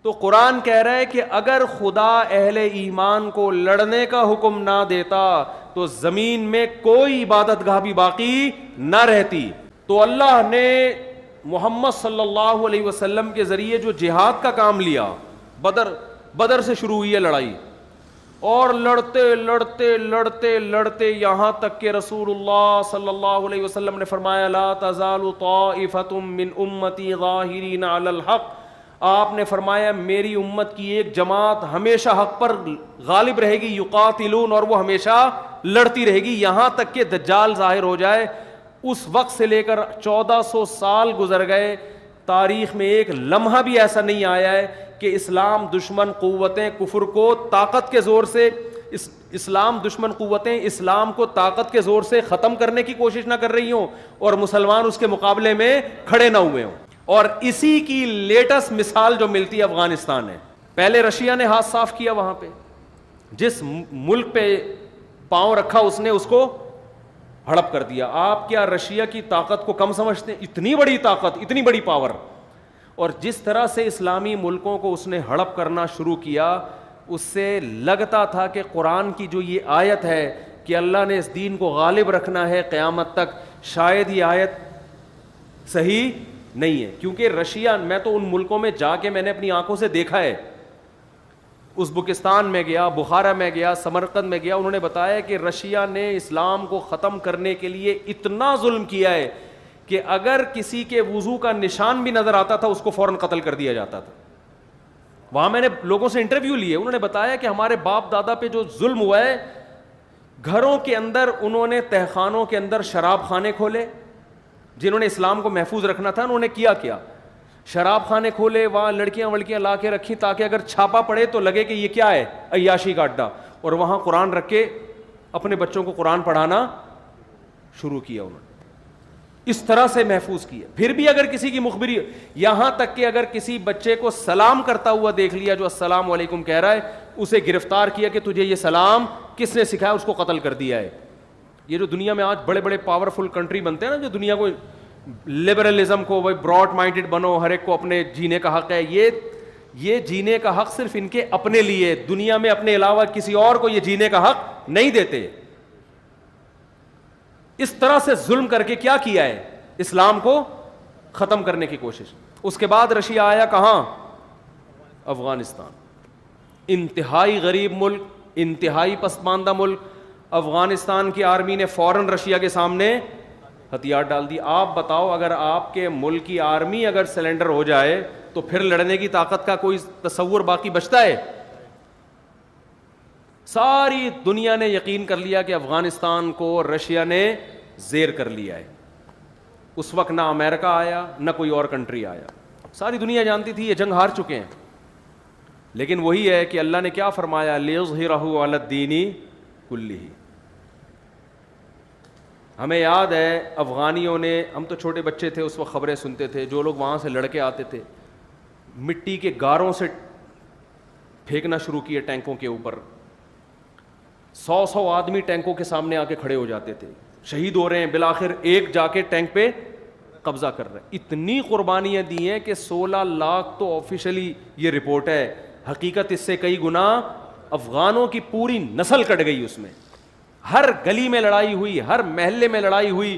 تو قرآن کہہ رہا ہے کہ اگر خدا اہل ایمان کو لڑنے کا حکم نہ دیتا تو زمین میں کوئی عبادت گاہ بھی باقی نہ رہتی. تو اللہ نے محمد صلی اللہ علیہ وسلم کے ذریعے جو جہاد کا کام لیا, بدر سے شروع ہوئی ہے لڑائی, اور لڑتے لڑتے لڑتے لڑتے یہاں تک کہ رسول اللہ صلی اللہ علیہ وسلم نے فرمایا لا تزال طائفۃ من امتی ظاہرین علی الحق. آپ نے فرمایا میری امت کی ایک جماعت ہمیشہ حق پر غالب رہے گی, یقاتلون, اور وہ ہمیشہ لڑتی رہے گی یہاں تک کہ دجال ظاہر ہو جائے. اس وقت سے لے کر 1400 سال گزر گئے, تاریخ میں ایک لمحہ بھی ایسا نہیں آیا ہے کہ اسلام دشمن قوتیں کفر کو طاقت کے زور سے اسلام دشمن قوتیں اسلام کو طاقت کے زور سے ختم کرنے کی کوشش نہ کر رہی ہوں اور مسلمان اس کے مقابلے میں کھڑے نہ ہوئے ہوں. اور اسی کی لیٹسٹ مثال جو ملتی ہے افغانستان ہے. پہلے رشیا نے ہاتھ صاف کیا, وہاں پہ جس ملک پہ پاؤں رکھا اس نے اس کو ہڑپ کر دیا. آپ کیا رشیا کی طاقت کو کم سمجھتے ہیں؟ اتنی بڑی طاقت, اتنی بڑی پاور. اور جس طرح سے اسلامی ملکوں کو اس نے ہڑپ کرنا شروع کیا, اس سے لگتا تھا کہ قرآن کی جو یہ آیت ہے کہ اللہ نے اس دین کو غالب رکھنا ہے قیامت تک, شاید یہ آیت صحیح نہیں ہے. کیونکہ رشیا, میں تو ان ملکوں میں جا کے میں نے اپنی آنکھوں سے دیکھا ہے, ازبکستان میں گیا, بخارا میں گیا, سمرقند میں گیا, انہوں نے بتایا کہ رشیا نے اسلام کو ختم کرنے کے لیے اتنا ظلم کیا ہے کہ اگر کسی کے وضو کا نشان بھی نظر آتا تھا اس کو فوراً قتل کر دیا جاتا تھا. وہاں میں نے لوگوں سے انٹرویو لیے, انہوں نے بتایا کہ ہمارے باپ دادا پہ جو ظلم ہوا ہے, گھروں کے اندر انہوں نے تہخانوں کے اندر شراب خانے کھولے, جنہوں نے اسلام کو محفوظ رکھنا تھا انہوں نے کیا شراب خانے کھولے, وہاں لڑکیاں وڑکیاں لا کے رکھی تاکہ اگر چھاپا پڑے تو لگے کہ یہ کیا ہے, عیاشی کا اڈا, اور وہاں قرآن رکھ کے اپنے بچوں کو قرآن پڑھانا شروع کیا. انہوں نے اس طرح سے محفوظ کیا. پھر بھی اگر کسی کی مخبری, یہاں تک کہ اگر کسی بچے کو سلام کرتا ہوا دیکھ لیا جو السلام علیکم کہہ رہا ہے, اسے گرفتار کیا کہ تجھے یہ سلام کس نے سکھایا, اس کو قتل کر دیا ہے. یہ جو دنیا میں آج بڑے بڑے پاورفل کنٹری بنتے ہیں نا, جو دنیا کو لبرلزم کو, وہ براڈ مائنڈڈ بنو, ہر ایک کو اپنے جینے کا حق ہے, یہ جینے کا حق صرف ان کے اپنے لیے, دنیا میں اپنے علاوہ کسی اور کو یہ جینے کا حق نہیں دیتے. اس طرح سے ظلم کر کے کیا کیا ہے, اسلام کو ختم کرنے کی کوشش. اس کے بعد رشیا آیا کہاں, افغانستان. انتہائی غریب ملک, انتہائی پسماندہ ملک. افغانستان کی آرمی نے فوراً رشیا کے سامنے ہتھیار ڈال دی. آپ بتاؤ, اگر آپ کے ملک کی آرمی اگر سلنڈر ہو جائے تو پھر لڑنے کی طاقت کا کوئی تصور باقی بچتا ہے؟ ساری دنیا نے یقین کر لیا کہ افغانستان کو رشیا نے زیر کر لیا ہے. اس وقت نہ امریکہ آیا نہ کوئی اور کنٹری آیا, ساری دنیا جانتی تھی یہ جنگ ہار چکے ہیں. لیکن وہی ہے کہ اللہ نے کیا فرمایا, لِيُظْهِرَهُ عَلَى الدِّينِ كُلِّهِ. ہمیں یاد ہے افغانیوں نے, ہم تو چھوٹے بچے تھے اس وقت, خبریں سنتے تھے, جو لوگ وہاں سے لڑکے آتے تھے مٹی کے غاروں سے پھینکنا شروع کیے ٹینکوں کے اوپر. 100 آدمی ٹینکوں کے سامنے آ کے کھڑے ہو جاتے تھے, شہید ہو رہے ہیں, بالآخر ایک جا کے ٹینک پہ قبضہ کر رہے ہیں. اتنی قربانیاں دی ہیں کہ 16 لاکھ تو آفیشلی یہ رپورٹ ہے, حقیقت اس سے کئی گنا افغانوں کی پوری نسل کٹ گئی. اس میں ہر گلی میں لڑائی ہوئی, ہر محلے میں لڑائی ہوئی.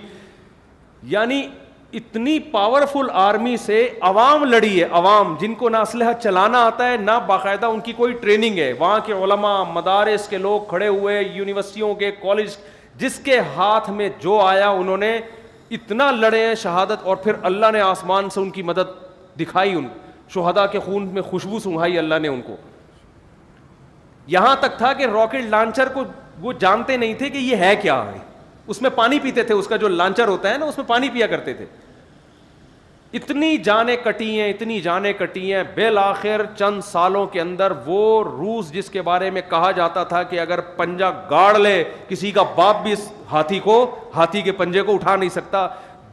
یعنی اتنی پاورفل آرمی سے عوام لڑی ہے, عوام جن کو نہ اسلحہ چلانا آتا ہے نہ باقاعدہ ان کی کوئی ٹریننگ ہے. وہاں کے علماء, مدارس کے لوگ کھڑے ہوئے, یونیورسٹیوں کے, کالج, جس کے ہاتھ میں جو آیا انہوں نے اتنا لڑے ہیں شہادت. اور پھر اللہ نے آسمان سے ان کی مدد دکھائی, ان شہداء کے خون میں خوشبو سنگھائی اللہ نے ان کو. یہاں تک تھا کہ راکٹ لانچر کو وہ جانتے نہیں تھے کہ یہ ہے کیا ہے, اس میں پانی پیتے تھے, اس کا جو لانچر ہوتا ہے نا اس میں پانی پیا کرتے تھے. اتنی جانیں کٹی ہیں, اتنی جانیں کٹی ہیں. بالآخر چند سالوں کے اندر وہ روس جس کے بارے میں کہا جاتا تھا کہ اگر پنجہ گاڑ لے کسی کا باپ بھی اس ہاتھی کے پنجے کو اٹھا نہیں سکتا,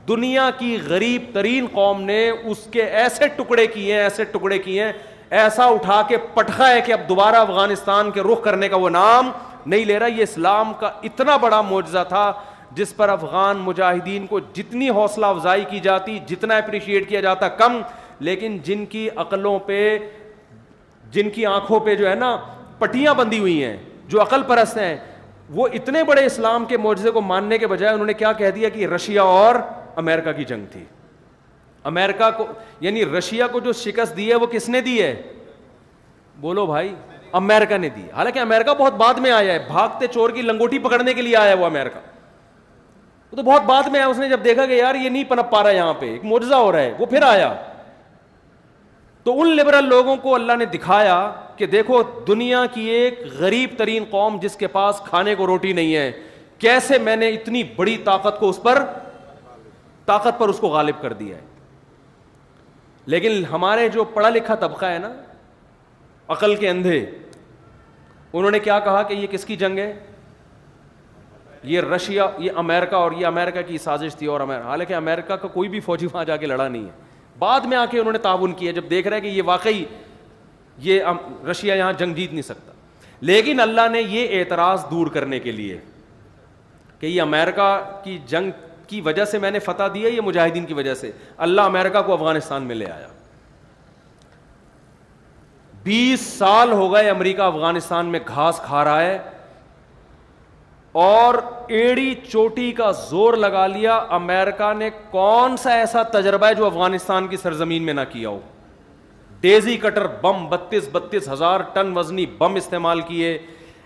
دنیا کی غریب ترین قوم نے اس کے ایسے ٹکڑے کیے ہیں, ایسا اٹھا کے پٹخا ہے کہ اب دوبارہ افغانستان کے رخ کرنے کا وہ نام نہیں لے رہا. یہ اسلام کا اتنا بڑا معجزہ تھا جس پر افغان مجاہدین کو جتنی حوصلہ افزائی کی جاتی, جتنا اپریشیٹ کیا جاتا کم. لیکن جن کی عقلوں پہ جن کی آنکھوں پہ جو ہے نا پٹیاں بندھی ہوئی ہیں, جو عقل پرست ہیں, وہ اتنے بڑے اسلام کے معجزے کو ماننے کے بجائے انہوں نے کیا کہہ دیا کہ رشیا اور امریکہ کی جنگ تھی. امریکہ کو یعنی رشیا کو جو شکست دی ہے وہ کس نے دی ہے؟ بولو بھائی, امریکہ نے دی. حالانکہ امریکہ بہت بعد میں آیا ہے, بھاگتے چور کی لنگوٹی پکڑنے کے لیے آیا ہے وہ امریکہ, وہ تو بہت بعد میں آیا. اس نے جب دیکھا کہ یار یہ نہیں پنپ پا رہا ہے, یہاں پہ ایک معجزہ ہو رہا ہے, وہ پھر آیا. تو ان لبرل لوگوں کو اللہ نے دکھایا کہ دیکھو دنیا کی ایک غریب ترین قوم جس کے پاس کھانے کو روٹی نہیں ہے, کیسے میں نے اتنی بڑی طاقت کو طاقت پر اس کو غالب کر دیا ہے. لیکن ہمارے جو پڑھا لکھا طبقہ ہے نا, عقل کے اندھے, انہوں نے کیا کہا کہ یہ کس کی جنگ ہے؟ یہ رشیا, یہ امریکہ, اور یہ امریکہ کی سازش تھی. اور حالانکہ امریکہ کا کوئی بھی فوجی وہاں جا کے لڑا نہیں ہے, بعد میں آ کے انہوں نے تعاون کیا جب دیکھ رہے کہ یہ واقعی یہ رشیا یہاں جنگ جیت نہیں سکتا. لیکن اللہ نے یہ اعتراض دور کرنے کے لیے کہ یہ امریکہ کی جنگ کی وجہ سے میں نے فتح دی ہے, یہ مجاہدین کی وجہ سے, اللہ امریکہ کو افغانستان میں لے آیا. 20 سال ہو گئے امریکہ افغانستان میں گھاس کھا رہا ہے, اور ایڑی چوٹی کا زور لگا لیا. امریکہ نے کون سا ایسا تجربہ ہے جو افغانستان کی سرزمین میں نہ کیا ہو؟ ڈیزی کٹر بم 32 ہزار ٹن وزنی بم استعمال کیے,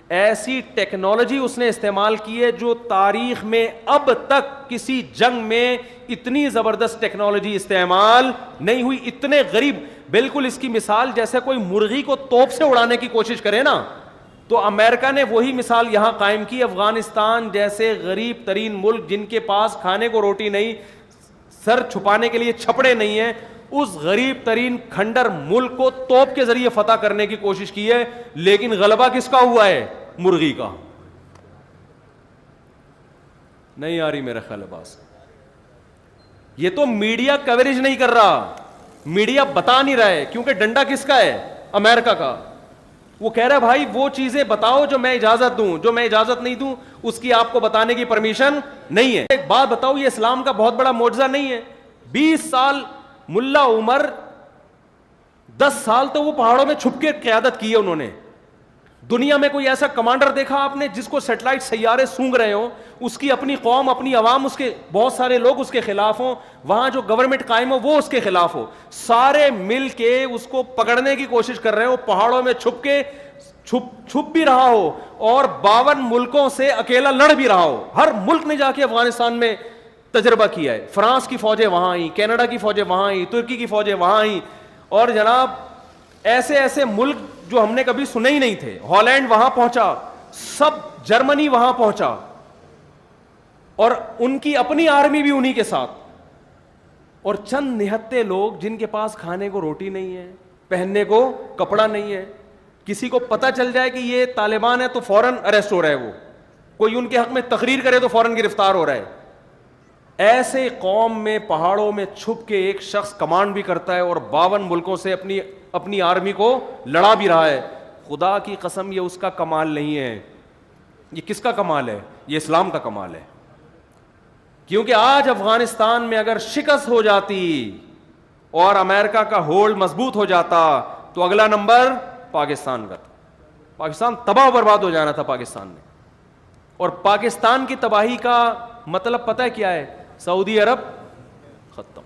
ایسی ٹیکنالوجی اس نے استعمال کی ہے جو تاریخ میں اب تک کسی جنگ میں اتنی زبردست ٹیکنالوجی استعمال نہیں ہوئی. اتنے غریب, بالکل اس کی مثال جیسے کوئی مرغی کو توپ سے اڑانے کی کوشش کرے نا, تو امریکہ نے وہی مثال یہاں قائم کی. افغانستان جیسے غریب ترین ملک جن کے پاس کھانے کو روٹی نہیں, سر چھپانے کے لیے چھپڑے نہیں ہیں, اس غریب ترین کھنڈر ملک کو توپ کے ذریعے فتح کرنے کی کوشش کی ہے. لیکن غلبہ کس کا ہوا ہے؟ مرغی کا. نہیں آ رہی میرا خیال باز. یہ تو میڈیا کوریج نہیں کر رہا, میڈیا بتا نہیں رہا ہے, کیونکہ ڈنڈا کس کا ہے؟ امریکہ کا. وہ کہہ رہا ہے بھائی وہ چیزیں بتاؤ جو میں اجازت دوں, جو میں اجازت نہیں دوں اس کی آپ کو بتانے کی پرمیشن نہیں ہے. ایک بات بتاؤ, یہ اسلام کا بہت بڑا معجزہ نہیں ہے؟ 20 سال ملا عمر, 10 سال تو وہ پہاڑوں میں چھپ کے قیادت کی ہے انہوں نے. دنیا میں کوئی ایسا کمانڈر دیکھا آپ نے جس کو سیٹلائٹ سیارے سونگ رہے ہوں, اس کی اپنی قوم, اپنی عوام, اس کے بہت سارے لوگ اس کے خلاف ہوں, وہاں جو گورنمنٹ قائم ہو وہ اس کے خلاف ہو, سارے مل کے اس کو پکڑنے کی کوشش کر رہے ہو, پہاڑوں میں چھپ کے چھپ بھی رہا ہو, اور 52 ملکوں سے اکیلا لڑ بھی رہا ہو. ہر ملک نے جا کے افغانستان میں تجربہ کیا ہے. فرانس کی فوجیں وہاں آئیں, کینیڈا کی فوجیں وہاں آئیں, ترکی کی فوجیں وہاں آئیں, اور جناب ایسے ایسے ملک جو ہم نے کبھی سنے ہی نہیں تھے. ہالینڈ وہاں پہنچا, سب جرمنی وہاں پہنچا, اور ان کی اپنی آرمی بھی انہی کے ساتھ. اور چند نہتے لوگ جن کے پاس کھانے کو روٹی نہیں ہے, پہننے کو کپڑا نہیں ہے, کسی کو پتہ چل جائے کہ یہ طالبان ہے تو فوراً اریسٹ ہو رہا ہے, وہ کوئی ان کے حق میں تقریر کرے تو فوراً گرفتار ہو رہا ہے. ایسے قوم میں پہاڑوں میں چھپ کے ایک شخص کمانڈ بھی کرتا ہے اور 52 ملکوں سے اپنی آرمی کو لڑا بھی رہا ہے. خدا کی قسم یہ اس کا کمال نہیں ہے, یہ کس کا کمال ہے؟ یہ اسلام کا کمال ہے. کیونکہ آج افغانستان میں اگر شکست ہو جاتی اور امریکہ کا ہولڈ مضبوط ہو جاتا تو اگلا نمبر پاکستان کا تھا. پاکستان تباہ و برباد ہو جانا تھا پاکستان نے. اور پاکستان کی تباہی کا مطلب پتہ ہے کیا ہے؟ سعودی عرب ختم.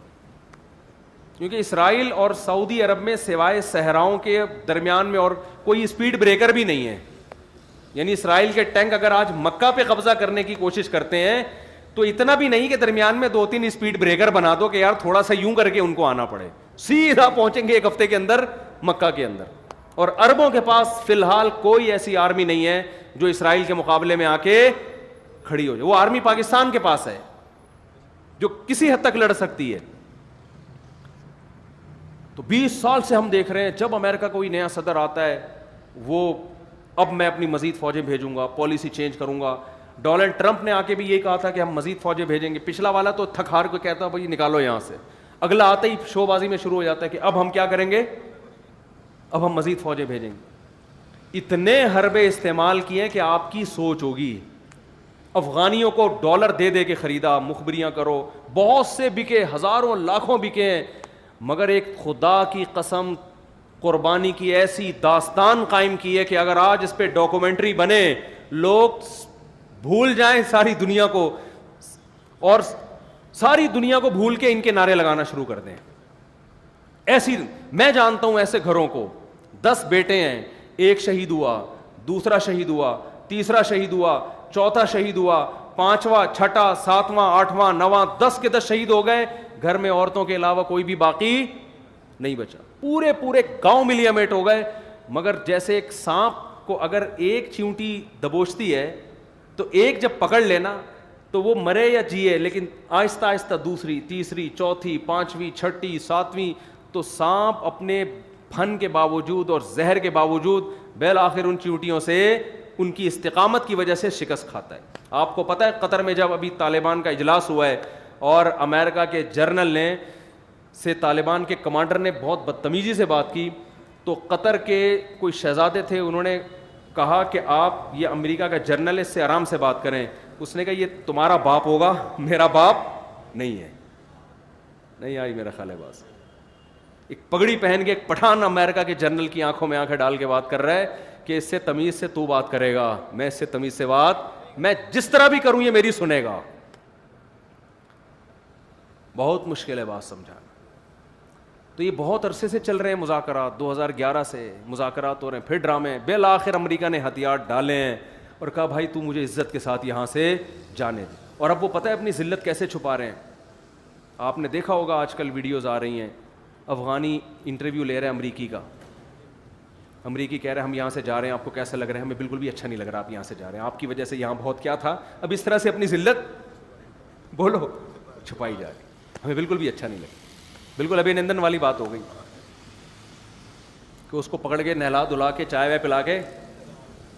کیونکہ اسرائیل اور سعودی عرب میں سوائے صحراؤں کے درمیان میں اور کوئی اسپیڈ بریکر بھی نہیں ہے. یعنی اسرائیل کے ٹینک اگر آج مکہ پہ قبضہ کرنے کی کوشش کرتے ہیں تو اتنا بھی نہیں کہ درمیان میں 2-3 اسپیڈ بریکر بنا دو کہ یار تھوڑا سا یوں کر کے ان کو آنا پڑے, سیدھا پہنچیں گے 1 ہفتے کے اندر مکہ کے اندر. اور عربوں کے پاس فی الحال کوئی ایسی آرمی نہیں ہے جو اسرائیل کے مقابلے میں آ کے کھڑی ہو جائے. وہ آرمی پاکستان کے پاس ہے جو کسی حد تک لڑ سکتی ہے. تو 20 سال سے ہم دیکھ رہے ہیں جب امریکہ کوئی نیا صدر آتا ہے وہ اب میں اپنی مزید فوجیں بھیجوں گا, پالیسی چینج کروں گا. ڈونلڈ ٹرمپ نے آ کے بھی یہی کہا تھا کہ ہم مزید فوجیں بھیجیں گے. پچھلا والا تو تھک ہار کو کہتا بھائی نکالو یہاں سے, اگلا آتا ہی شو بازی میں شروع ہو جاتا ہے کہ اب ہم کیا کریں گے, اب ہم مزید فوجیں بھیجیں گے. اتنے حربے استعمال کیے کہ آپ کی سوچ ہوگی. افغانیوں کو ڈالر دے دے کے خریدا, مخبریاں کرو, بہت سے بکے, ہزاروں لاکھوں بکے ہیں. مگر ایک خدا کی قسم قربانی کی ایسی داستان قائم کی ہے کہ اگر آج اس پہ ڈاکومنٹری بنے, لوگ بھول جائیں ساری دنیا کو, اور ساری دنیا کو بھول کے ان کے نعرے لگانا شروع کر دیں. ایسی میں جانتا ہوں ایسے گھروں کو, 10 بیٹے ہیں, ایک شہید ہوا, دوسرا شہید ہوا, تیسرا شہید ہوا, چوتھا شہید ہوا, 5واں, 6واں, 7واں, 8واں, 9واں, 10 کے 10 شہید ہو گئے. گھر میں عورتوں کے علاوہ کوئی بھی باقی نہیں بچا. پورے گاؤں ملیا میٹ ہو گئے. مگر جیسے ایک سانپ کو اگر ایک چیونٹی دبوچتی ہے تو ایک جب پکڑ لینا تو وہ مرے یا جیے, لیکن آہستہ آہستہ دوسری, تیسری, چوتھی, 5ویں, 6ٹی, 7ویں, تو سانپ اپنے پھن کے باوجود اور زہر کے باوجود بالآخر ان چیونٹیوں سے ان کی استقامت کی وجہ سے شکست کھاتا ہے. آپ کو پتہ ہے قطر میں جب ابھی طالبان کا اجلاس ہوا ہے اور امریکہ کے جرنل نے سے طالبان کے کمانڈر نے بہت بدتمیزی سے بات کی, تو قطر کے کوئی شہزادے تھے, انہوں نے کہا کہ آپ یہ امریکہ کا جرنل ہے, اس سے آرام سے بات کریں. اس نے کہا یہ تمہارا باپ ہوگا, میرا باپ نہیں ہے. نہیں آئی میرا خیال ہے بات. ایک پگڑی پہن کے ایک پٹھان امریکہ کے جنرل کی آنکھوں میں آنکھیں ڈال کے بات کر رہا ہے کہ اس سے تمیز سے تو بات کرے گا, میں اس سے تمیز سے بات, میں جس طرح بھی کروں یہ میری سنے گا. بہت مشکل ہے بات سمجھانا. تو یہ بہت عرصے سے چل رہے ہیں مذاکرات, 2011 سے مذاکرات ہو رہے ہیں, پھر ڈرامے. بالآخر امریکہ نے ہتھیار ڈالے ہیں اور کہا بھائی تو مجھے عزت کے ساتھ یہاں سے جانے دے. اور اب وہ پتہ ہے اپنی ذلت کیسے چھپا رہے ہیں. آپ نے دیکھا ہوگا آج کل ویڈیوز آ رہی ہیں, افغانی انٹرویو لے رہے ہیں امریکی کا. امریکی کہہ رہے ہیں ہم یہاں سے جا رہے ہیں, آپ کو کیسا لگ رہا ہے؟ ہمیں بالکل بھی اچھا نہیں لگ رہا, آپ یہاں سے جا رہے ہیں, آپ کی وجہ سے یہاں بہت کیا تھا. اب اس طرح سے اپنی ذلت بولو چھپائی جا رہی, ہمیں بالکل بھی اچھا نہیں لگا. بالکل ابھی نندن والی بات ہو گئی کہ اس کو پکڑ کے نہلا دھلا کے چائے وائے پلا کے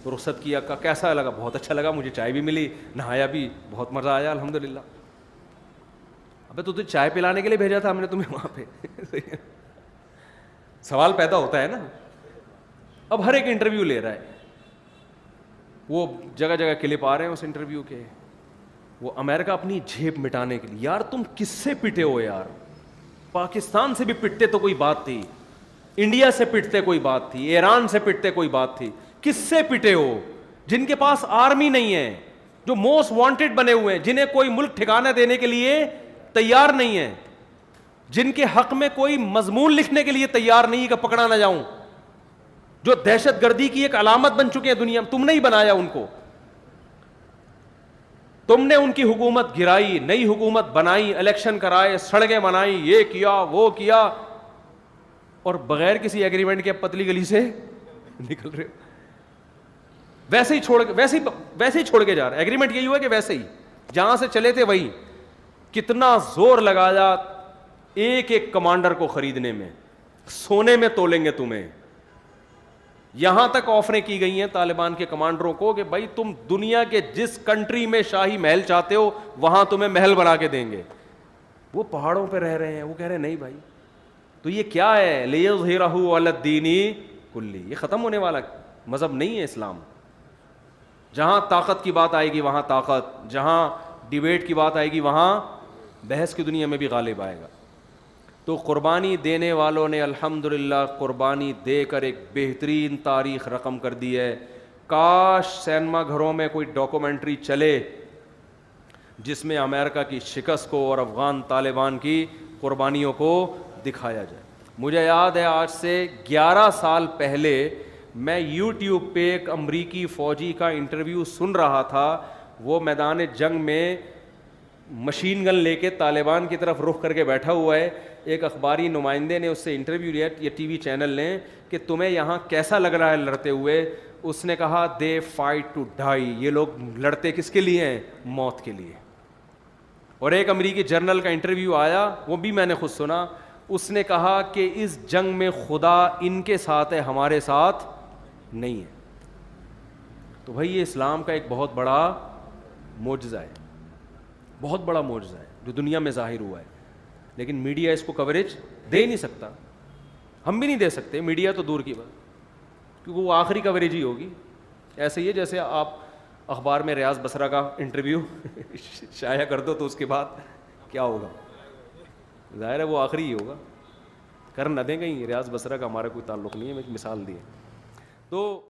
رخصت کیا. کیسا لگا؟ بہت اچھا لگا, مجھے چائے بھی ملی, نہایا بھی, بہت مزہ آیا الحمدللہ. ابے تو چائے پلانے کے لیے بھیجا تھا ہم نے تمہیں وہاں پہ. سوال پیدا ہوتا ہے نا. اب ہر ایک انٹرویو لے رہا ہے, وہ جگہ جگہ کلپ آ رہے ہیں اس انٹرویو کے. وہ امریکہ اپنی جھیپ مٹانے کے لیے, یار تم کس سے پٹے ہو یار؟ پاکستان سے بھی پٹتے تو کوئی بات تھی, انڈیا سے پٹتے کوئی بات تھی, ایران سے پٹتے کوئی بات تھی. کس سے پٹے ہو؟ جن کے پاس آرمی نہیں ہے, جو موسٹ وانٹڈ بنے ہوئے ہیں, جنہیں کوئی ملک ٹھکانہ دینے کے لیے تیار نہیں ہے, جن کے حق میں کوئی مضمون لکھنے کے لیے تیار نہیں کہ پکڑا نہ جاؤں, جو دہشت گردی کی ایک علامت بن چکے ہیں دنیا میں. تم نے ہی بنایا ان کو, تم نے ان کی حکومت گرائی, نئی حکومت بنائی, الیکشن کرائے, سڑکیں بنائی, یہ کیا وہ کیا, اور بغیر کسی ایگریمنٹ کے پتلی گلی سے نکل رہے ہو. ویسے ہی چھوڑ کے جا رہے. ایگریمنٹ یہی ہوا کہ ویسے ہی جہاں سے چلے تھے وہی. کتنا زور لگایا ایک ایک کمانڈر کو خریدنے میں, سونے میں تولیں گے تمہیں. یہاں تک آفریں کی گئی ہیں طالبان کے کمانڈروں کو کہ بھائی تم دنیا کے جس کنٹری میں شاہی محل چاہتے ہو وہاں تمہیں محل بنا کے دیں گے. وہ پہاڑوں پہ رہ رہے ہیں, وہ کہہ رہے ہیں نہیں بھائی. تو یہ کیا ہے؟ لیظہرہ علی الدین کلی, یہ ختم ہونے والا مذہب نہیں ہے اسلام. جہاں طاقت کی بات آئے گی وہاں طاقت, جہاں ڈیبیٹ کی بات آئے گی وہاں بحث کی دنیا میں بھی غالب آئے گا. تو قربانی دینے والوں نے الحمدللہ قربانی دے کر ایک بہترین تاریخ رقم کر دی ہے. کاش سینما گھروں میں کوئی ڈاکومنٹری چلے جس میں امریکہ کی شکست کو اور افغان طالبان کی قربانیوں کو دکھایا جائے. مجھے یاد ہے آج سے 11 سال پہلے میں یوٹیوب پہ ایک امریکی فوجی کا انٹرویو سن رہا تھا. وہ میدان جنگ میں مشین گن لے کے طالبان کی طرف رخ کر کے بیٹھا ہوا ہے. ایک اخباری نمائندے نے اس سے انٹرویو لیا, یہ ٹی وی چینل نے, کہ تمہیں یہاں کیسا لگ رہا ہے لڑتے ہوئے؟ اس نے کہا دے فائٹ ٹو ڈائی, یہ لوگ لڑتے کس کے لیے ہیں؟ موت کے لیے. اور ایک امریکی جرنل کا انٹرویو آیا, وہ بھی میں نے خود سنا. اس نے کہا کہ اس جنگ میں خدا ان کے ساتھ ہے, ہمارے ساتھ نہیں ہے. تو بھائی یہ اسلام کا ایک بہت بڑا معجزہ ہے, بہت بڑا معجزہ ہے جو دنیا میں ظاہر ہوا ہے. لیکن میڈیا اس کو کوریج دے نہیں سکتا, ہم بھی نہیں دے سکتے, میڈیا تو دور کی بات, کیونکہ وہ آخری کوریج ہی ہوگی. ایسے ہی جیسے آپ اخبار میں ریاض بصرہ کا انٹرویو شائع کر دو تو اس کے بعد کیا ہوگا؟ ظاہر ہے وہ آخری ہی ہوگا, کر نہ دیں. کہیں ریاض بصرہ کا ہمارا کوئی تعلق نہیں ہے, میں ایک مثال دی ہے. تو